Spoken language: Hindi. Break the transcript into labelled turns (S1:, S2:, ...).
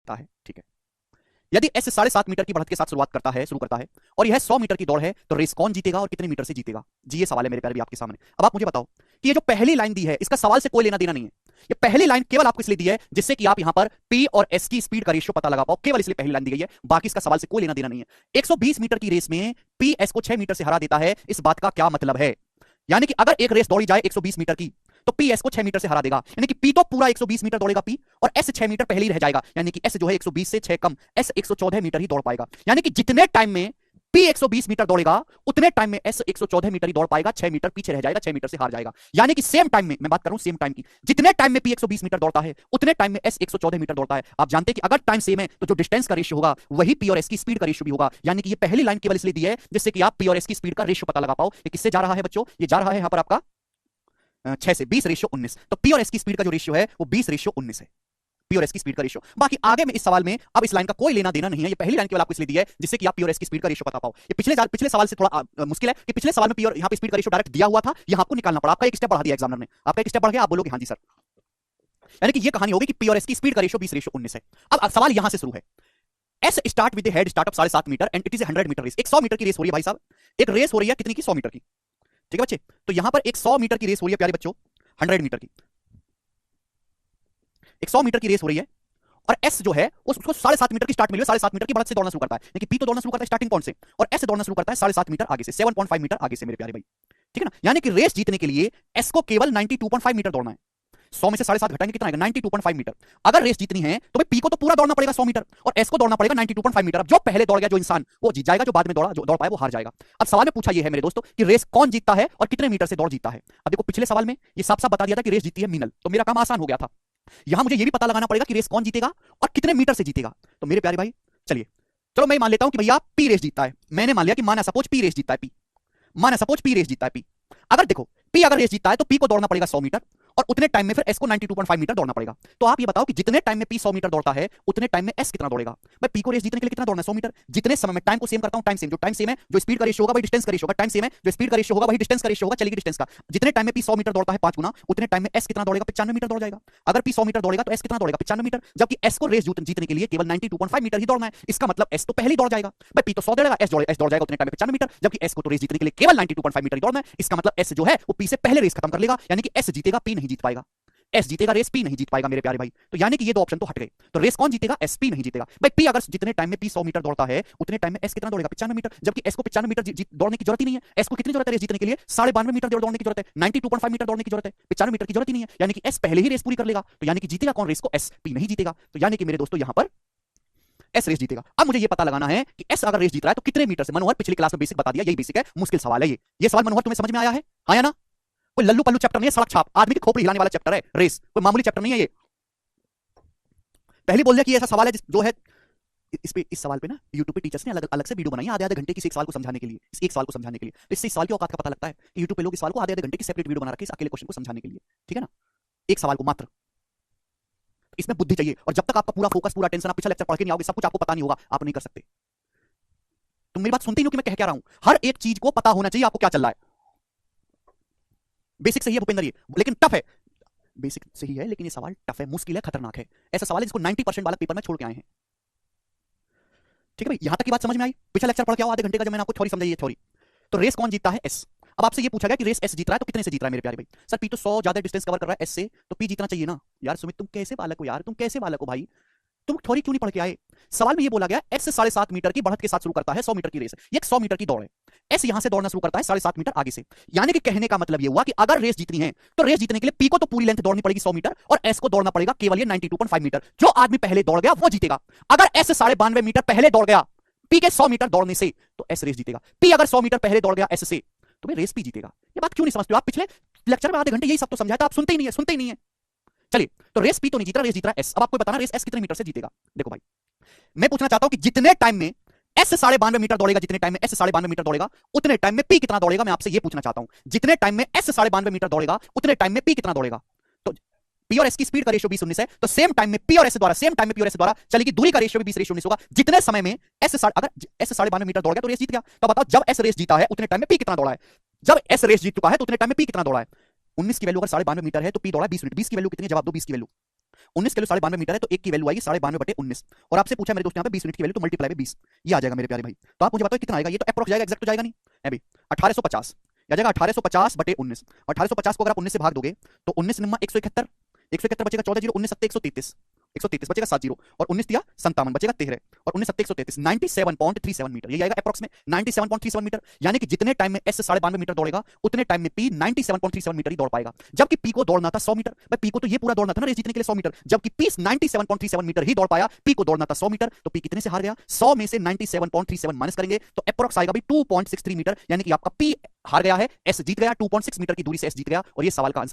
S1: सकता है। ठीक है, यदि एस 7.5 मीटर की बढ़त के साथ शुरू करता है और यह 100 मीटर की दौड़ है तो रेस कौन जीतेगा और कितने मीटर से जीतेगा? जी ये सवाल है मेरे प्यारे भी आपके सामने। अब आप मुझे बताओ कि ये जो पहली लाइन दी है इसका सवाल से कोई लेना देना नहीं है। ये पहली लाइन केवल आपको इसलिए दी है जिससे कि आप यहां पर पी और एस की स्पीड का रेशियो पता लगा पाओ, केवल इसलिए पहली लाइन दी गई है, बाकी इसका सवाल से कोई लेना देना नहीं है। 120 मीटर की रेस में पी एस को 6 मीटर से हरा देता है, इस बात का क्या मतलब है? यानी कि अगर एक रेस दौड़ी जाए 120 मीटर की तो पी एस को 6 मीटर से हरा देगा, यानी कि पी तो पूरा 120 मीटर दौड़ेगा पी, और एस 6 मीटर पहले ही रह जाएगा, यानी कि एस जो है 120 से 6 कम, एस 114 मीटर ही दौड़ पाएगा। यानी कि जितने टाइम में पी 120 मीटर दौड़ेगा उतने टाइम में एस 114 मीटर ही दौड़ पाएगा, 6 मीटर पीछे रह जाएगा, 6 मीटर से हार जाएगा। यानी कि सेम टाइम में, मैं बात कर रहा हूं सेम टाइम की, जितने टाइम में पी 120 मीटर दौड़ता है उतने टाइम में एस 114 मीटर दौड़ता है। आप जानते हैं कि अगर टाइम सेम है तो जो डिस्टेंस का रेशियो होगा वही पी और एस की स्पीड का रेशियो भी होगा। यानी कि ये पहली लाइन केवल इसलिए दी है जिससे कि आप पी और एस की स्पीड का रेशियो पता लगा पाओ। ये किससे जा रहा है बच्चों? ये जा रहा है यहां पर आपका 6 से 20:19। तो पी और एस की स्पीड का जो रेशियो है वो 20:19 है, पी और एस की स्पीड का रेशियो। बाकी आगे में इस सवाल में अब इस लाइन का कोई लेना देना नहीं है, ये पहली लाइन केवल आपको इसलिए दी है जिससे कि आप पी और एस की स्पीड का रेशियो पता पाओ। ये पिछले सवाल से थोड़ा मुश्किल है कि पिछले सवाल में पी और यहां पे स्पीड का रेशियो डायरेक्ट दिया हुआ था, यहां आपको निकालना पड़ा, आपका एक स्टेप बढ़ा दिया एग्जामिनर ने, आपका एक स्टेप बढ़ गया, आप बोलोगे हां जी सर। यानी कि ये कहानी होगी कि पी और एस की स्पीड का रेशियो 20:19 है। अब सवाल यहां से शुरू है, as start with head start of 7.5 metre and it is 100 metre race. एक 100 मीटर की रेस हो रही है भाई साहब, एक रेस हो रही है कितनी की? 100 मीटर की। ठीक है बच्चे, तो यहां पर एक 100 मीटर की रेस हो रही है प्यारे बच्चों, 100 मीटर की, एक 100 मीटर की रेस हो रही है और एस जो है उसको 7.5 मीटर की स्टार्ट मिली है, 7.5 मीटर की बढ़त से दौड़ना शुरू करता है, लेकिन पी तो दौड़ना शुरू करता है स्टार्टिंग पॉइंट से और एस दौड़ना शुरू करता है 7.5 मीटर आगे से, 7.5 मीटर आगे से मेरे प्यारे भाई। ठीक है ना, यानी कि रेस जीतने के लिए एस को केवल 92.5 मीटर दौड़ना है। 100 में से 7.5 घटाएंगे कितना आएगा? 92.5 मीटर। अगर रेस जीतनी है तो भाई पी को तो पूरा दौड़ना पड़ेगा 100 मीटर और एस को दौड़ना पड़ेगा 92.5 मीटर। अब जो पहले दौड़ गया जो इंसान वो जीत जाएगा, जो बाद में दौड़ पाए वो हार जाएगा। अब सवाल में पूछा ये है मेरे दोस्तों कि रेस कौन जीतता है और कितने मीटर से दौड़ जीतता है। अब देखो पिछले सवाल में ये साफ साफ बता दिया था कि रेस जीतती है मीनल, तो मेरा काम आसान हो गया था। यहां मुझे ये भी पता लगाना पड़ेगा कि रेस कौन जीतेगा और कितने मीटर से जीतेगा। तो मेरे प्यारे भाई चलिए, चलो मैं मान लेता हूं कि भैया पी रेस जीतता है। मैंने मान लिया कि माना सपोज पी रेस जीतता है, माना सपोज पी रेस जीतता है पी। अगर देखो पी अगर रेस जीतता है तो पी को दौड़ना पड़ेगा 100 मीटर और उतने टाइम में फिर एस को 92.5 मीटर दौड़ना पड़ेगा। तो आप ये बताओ कि जितने टाइम में पी 100 मीटर दौड़ता है उतने टाइम में एस कितना दौड़ेगा? मैं पी को रेस जीतने के लिए कितना दौड़ना है? 100 मीटर। जितने समय में टाइम को सेम करता हूं, टाइम सेम, जो टाइम सेम है जो स्पीड का रेशियो होगा वही डिस्टेंस का रेशियो होगा, टाइम सेम है जो स्पीड का रेशियो होगा वही डिस्टेंस का रेशियो होगा, चलेगी डिस्टेंस का। जितने टाइम में पी 100 मीटर दौड़ता है 5 गुना, उतने टाइम में एस कितना दौड़ेगा? 95 मीटर दौड़ जाएगा। अगर पी 100 मीटर दौड़ेगा तो एस कितना दौड़ेगा? 95 मीटर। जबकि एस को रेस जीतने के लिए केवल 92.5 मीटर ही दौड़ना है, इसका मतलब एस तो पहले ही दौड़ जाएगा। भाई पी तो 100 दौड़ेगा, एस दौड़ जाएगा उतने टाइम में 95 मीटर, जबकि एस को तो रेस जीतने के लिए केवल 92.5 मीटर ही दौड़ना है। इसका मतलब एस जो है वो पी से पहले रेस खत्म कर लेगा, यानी कि एस जीतेगा पी नहीं जीत पाएगा, एस जीतेगा रेस पी नहीं जीत पाएगा मेरे प्यारे भाई। तो यानी कि ये दो ऑप्शन तो हट गए। तो रेस कौन जीतेगा? एस पी नहीं जीतेगा। भाई पी अगर जितने टाइम में पी 100 मीटर दौड़ता है उतने टाइम में एस कितना दौड़ेगा? 95 मीटर, जबकि एस को 95 मीटर दौड़ने की जरूरत ही नहीं है। एस को कितनी जरूरत है रेस जीतने के लिए? 92.5 मीटर दौड़ने की जरूरत है, 92.5 मीटर दौड़ने की जरूरत है, 95 मीटर की जरूरत ही नहीं है। यानी कि एस पहले ही रेस पूरी कर लेगा। तो यानी कि जीतेगा कौन रेस को? एस, पी नहीं जीतेगा। तो यानी कि मेरे दोस्तों यहां पर एस रेस जीतेगा। अब मुझे ये पता लगाना है कि एस अगर रेस जीत रहा है तो कितने मीटर से। मनोहर पिछली क्लास में बेसिक बता दिया, यही बेसिक है, मुश्किल सवाल है ये सवाल मनोहर तुम्हें समझ में आया है? आया ना? कोई लल्लू पल्लू चैप्टर नहीं है, सड़क छाप आदमी की खोपड़ी हिलाने वाला चैप्टर है रेस, कोई मामूली चैप्टर नहीं है ये। पहले बोल दिया कि ऐसा सवाल है जो है इस सवाल पे ना यूट्यूब पे टीचर्स ने अलग अलग से वीडियो बनाई है आधे आधे घंटे किसी एक सवाल को समझाने के लिए, इस एक सवाल को समझाने के लिए। तो इससे इस सवाल की औकात का पता लगता है कि यूट्यूब पे लोग इस सवाल को आधे आधे घंटे की सेपरेट वीडियो बना रखे इस अकेले क्वेश्चन को समझाने के लिए। ठीक है ना, एक सवाल को मात्र। इसमें बुद्धि चाहिए, और जब तक आपका पूरा फोकस पूरा टेंशन आप पिछला लेक्चर पढ़ के नहीं आओगे, सब कुछ आपको पता नहीं होगा, आप नहीं कर सकते। तुम मेरी बात सुनते ही हो कि मैं कह क्या रहा हूं? हर एक चीज को पता होना चाहिए आपको क्या चल रहा है। बेसिक सही है भूपेंद्र ये, लेकिन टफ है। बेसिक सही है लेकिन ये सवाल टफ है, मुश्किल है, खतरनाक है। ऐसा सवाल है जिसको 90% वाला पेपर में छोड़ के आए हैं। ठीक है भाई, यहां तक की बात समझ में आई? पिछला लेक्चर पढ़ के आओ आधे घंटे का, जब मैंने आपको थ्योरी समझाई है थ्योरी। तो रेस कौन जीतता है? एस। अब आपसे ये पूछा गया कि रेस एस जीत रहा है तो कितने से जीत रहा है मेरे प्यारे भाई? सर पी तो 100 ज्यादा डिस्टेंस कवर कर रहा है एस से, तो पी जीतना चाहिए ना। यार सुमित तुम कैसे बालक हो यार, तुम कैसे बालक हो भाई, तुम थ्योरी क्यों नहीं पढ़ के आए? सवाल में ये बोला गया एस 7.5 मीटर की बढ़त के साथ शुरू करता है 100 मीटर की रेस, ये 100 मीटर की दौड़ है। एस यहां से दौड़ना शुरू करता है 7.5 मीटर आगे से। यानी कि कहने का मतलब ये हुआ कि अगर रेस जीतनी है तो रेस जीतने के लिए पी को तो पूरी लेंथ दौड़नी पड़ेगी 100 मीटर और एस को दौड़ना पड़ेगा केवल ये 92.5 मीटर। जो आदमी पहले दौड़ गया वो जीतेगा। अगर एस 92.5 मीटर पहले दौड़ गया पी के 100 मीटर दौड़ने से तो एस रेस जीतेगा। पी अगर 100 मीटर पहले दौड़ गया एस से तो रेस पी जीतेगा। ये बात क्यों नहीं समझते हो आप? पिछले लेक्चर में आधे घंटे यही सब तो समझाया था, आप सुनते ही नहीं है, सुनते ही नहीं है। चलिए, तो रेस पी तो नहीं जीत रहा, रेस जीत रहा है एस। अब आपको बताना रेस एस कितने मीटर से जीतेगा। देखो भाई, मैं पूछना चाहता हूं कि जितने टाइम में एस 92.5 मीटर दौड़ेगा, जितने टाइम में एस 92.5 मीटर दौड़ेगा उतने टाइम में पी कितना दौड़ेगा, मैं आपसे यह पूछना चाहता हूं। जितने टाइम में एस 92.5 मीटर दौड़ेगा उतने टाइम में पी कितना दौड़ेगा। तो पी और एस की स्पीड का रेशियो 20:19 है, तो सेम टाइम में पी और एस द्वारा, सेम टाइम में पी और एस द्वारा चलेगी दूरी का रेशियो भी 20:19 होगा। जितने समय में एस अगर एस 92.5 मीटर दौड़ गया तो रेस जीत गया। तो बताओ जब एस रेस जीता है उतने टाइम में पी कितना दौड़ा है, जब एस रेस जीत चुका है तो उतने टाइम में पी कितना दौड़ा है। 19 की वैल्यू अगर 92.5 मीटर है तो पी दौड़ा 20 मिनट। 20 की वैल्यू कितनी है? जवाब दो 20 की वैल्यू। 19 किलो 92 मीटर है, तो एक की वैल्यू आएगी 92/19, और आपसे पूछा मेरे दोस्त यहाँ पे 20 यूनिट की वैल्यू, तो मल्टीप्लाई बाय 20, ये आ जाएगा मेरे प्यारे भाई। तो आप मुझे बताओ कितना आएगा, ये तो अप्रोक्स जाएगा, एग्जैक्ट तो जाएगा नहीं है भाई। 1850 आ जाएगा, 1850/19, और 1850 को अगर आप 19 से भाग दोगे तो 19 निम्मा 171, 171 बचेगा 14 जीरो, 19 सत्ते 133, 133 बचेगा 7 जीरो, और 19 दिया 57 बचेगा 13, और 19 सत्ते 133, 97.37 मीटर, ये आएगा अप्रोक्स में 97.37 मीटर। यानी कि जितने टाइम में एस 92 मीटर दौड़ेगा उतने टाइम में पी 97.37 मीटर ही दौड़ पाएगा, जबकि पी को दौड़ना था 100 मीटर। भाई पी को तो ये पूरा दौड़ना था ना रेस जीतने के लिए 100 मीटर, जबकि पी 97.37 मीटर ही दौड़ पाया, पी को दौड़ना था 100 मीटर, तो पी कितने से हार गया, 100 में से 97.37 माइनस करेंगे तो अप्रोक्स आएगा भाई 2.63 मीटर, यानी कि आपका पी हार गया है, एस जीत गया, 2.6 मीटर की दूरी से एस जीत गया, और ये सवाल का आंसर